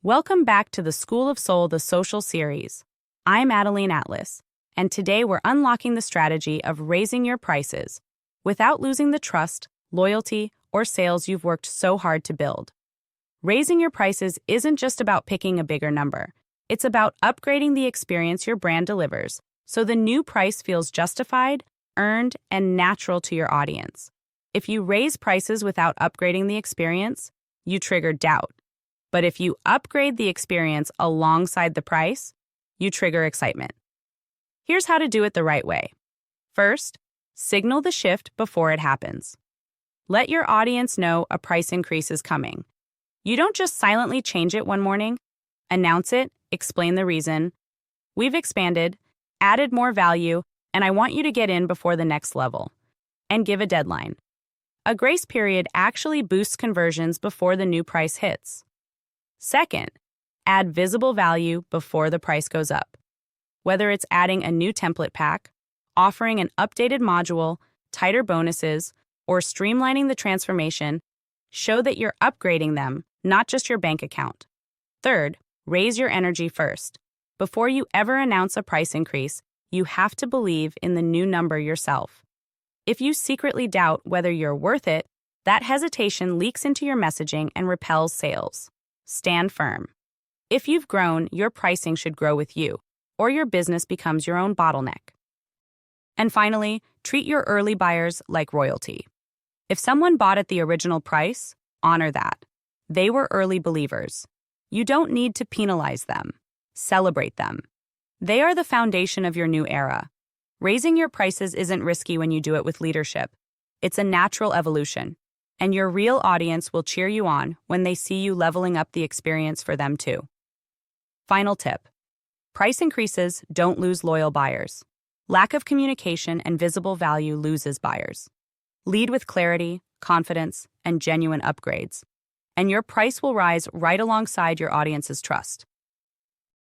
Welcome back to the School of Soul, the social series. I'm ADELINE Atlas, and today we're unlocking the strategy of raising your prices without losing the trust, loyalty, or sales you've worked so hard to build. Raising your prices isn't just about picking a bigger number. It's about upgrading the experience your brand delivers so the new price feels justified, earned, and natural to your audience. If you raise prices without upgrading the experience, you trigger doubt. But if you upgrade the experience alongside the price, you trigger excitement. Here's how to do it the right way. First, signal the shift before it happens. Let your audience know a price increase is coming. You don't just silently change it one morning. Announce it, explain the reason. We've expanded, added more value, and I want you to get in before the next level. And give a deadline. A grace period actually boosts conversions before the new price hits. Second, add visible value before the price goes up. Whether it's adding a new template pack, offering an updated module, tighter bonuses, or streamlining the transformation, show that you're upgrading them, not just your bank account. Third, raise your energy first. Before you ever announce a price increase, you have to believe in the new number yourself. If you secretly doubt whether you're worth it, that hesitation leaks into your messaging and repels sales. Stand firm. If you've grown, your pricing should grow with you, or your business becomes your own bottleneck. And finally, treat your early buyers like royalty. If someone bought at the original price, honor that. They were early believers. You don't need to penalize them. Celebrate them. They are the foundation of your new era. Raising your prices isn't risky when you do it with leadership. It's a natural evolution. And your real audience will cheer you on when they see you leveling up the experience for them too. Final tip. Price increases don't lose loyal buyers. Lack of communication and visible value loses buyers. Lead with clarity, confidence, and genuine upgrades. And your price will rise right alongside your audience's trust.